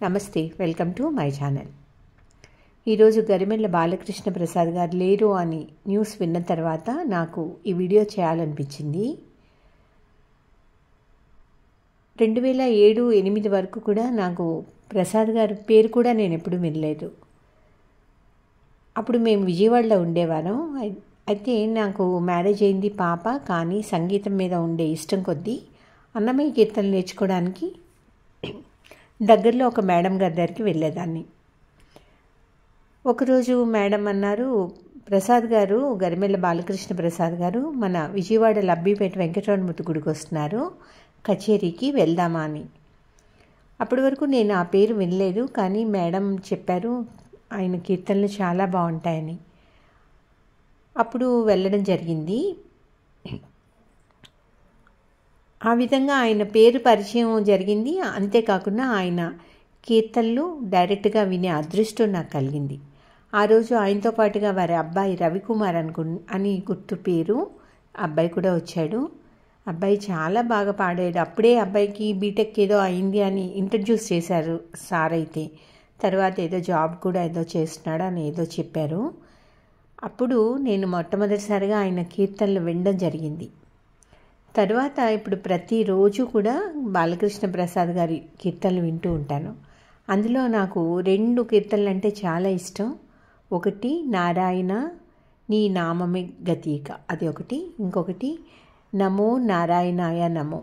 నమస్తే, welcome to my channel. ఈరోజు గరిమెళ్ళ బాలకృష్ణ ప్రసాద్ గారు లేరు అని న్యూస్ విన్న తర్వాత నాకు ఈ వీడియో చేయాలనిపించింది. 2007-8 వరకు కూడా నాకు ప్రసాద్ గారి పేరు కూడా నేను ఎప్పుడు వినలేదు. అప్పుడు మేము విజయవాడలో ఉండేవారం. అయితే నాకు మ్యారేజ్ అయింది పాప. కానీ సంగీతం మీద ఉండే ఇష్టం కొద్దీ అన్నమయ్య కీర్తనలు నేర్చుకోవడానికి దగ్గరలో ఒక మేడం గారి దగ్గరికి వెళ్ళేదాన్ని. ఒకరోజు మేడం అన్నారు, ప్రసాద్ గారు, గరిమెళ్ళ బాలకృష్ణ ప్రసాద్ గారు మన విజయవాడ లబ్బిపేట వెంకటరమణమూర్తి గుడికి వస్తున్నారు, కచేరీకి వెళ్దామా అని. అప్పటి వరకు నేను ఆ పేరు వినలేదు. కానీ మేడం చెప్పారు ఆయన కీర్తనలు చాలా బాగుంటాయని. అప్పుడు వెళ్ళడం జరిగింది. ఆ విధంగా ఆయన పేరు పరిచయం జరిగింది. అంతేకాకుండా ఆయన కీర్తనలు డైరెక్ట్గా వినే అదృష్టం నాకు కలిగింది. ఆ రోజు ఆయనతో పాటుగా వారి అబ్బాయి రవికుమార్ అని గుర్తు పేరు అబ్బాయి కూడా వచ్చాడు. అబ్బాయి చాలా బాగా పాడాడు. అప్పుడే అబ్బాయికి బీటెక్ ఏదో అయింది అని ఇంట్రడ్యూస్ చేశారు సార్. అయితే తర్వాత ఏదో జాబ్ కూడా ఏదో చేస్తున్నాడు అని ఏదో చెప్పారు. అప్పుడు నేను మొట్టమొదటిసారిగా ఆయన కీర్తనలు వినడం జరిగింది. తర్వాత ఇప్పుడు ప్రతిరోజు కూడా బాలకృష్ణ ప్రసాద్ గారి కీర్తనలు వింటూ ఉంటాను. అందులో నాకు 2 కీర్తనలు అంటే చాలా ఇష్టం. ఒకటి నారాయణ నీ నామమే గతీక, అది ఒకటి. ఇంకొకటి నమో నారాయణాయ నమో.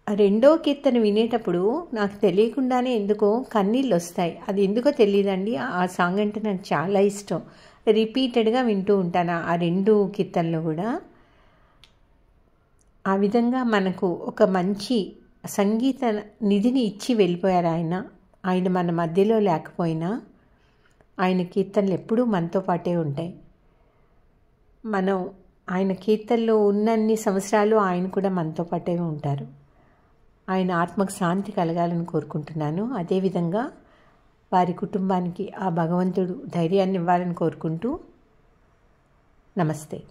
రెండో కీర్తన వినేటప్పుడు నాకు తెలియకుండానే ఎందుకో కన్నీళ్ళు వస్తాయి. అది ఎందుకో తెలియదండి. ఆ సాంగ్ అంటే నాకు చాలా ఇష్టం. రిపీటెడ్గా వింటూ ఉంటాను ఆ 2 కీర్తనలు కూడా. ఆ విధంగా మనకు ఒక మంచి సంగీత నిధిని ఇచ్చి వెళ్ళిపోయారు ఆయన. ఆయన మన మధ్యలో లేకపోయినా ఆయన కీర్తనలు ఎప్పుడూ మనతో పాటే ఉంటాయి. మనం ఆయన కీర్తనలు ఉన్నన్ని సంవత్సరాలు ఆయన కూడా మనతో పాటే ఉంటారు. ఆయన ఆత్మకు శాంతి కలగాలని కోరుకుంటున్నాను. అదేవిధంగా వారి కుటుంబానికి ఆ భగవంతుడు ధైర్యాన్ని ఇవ్వాలని కోరుకుంటూ నమస్తే.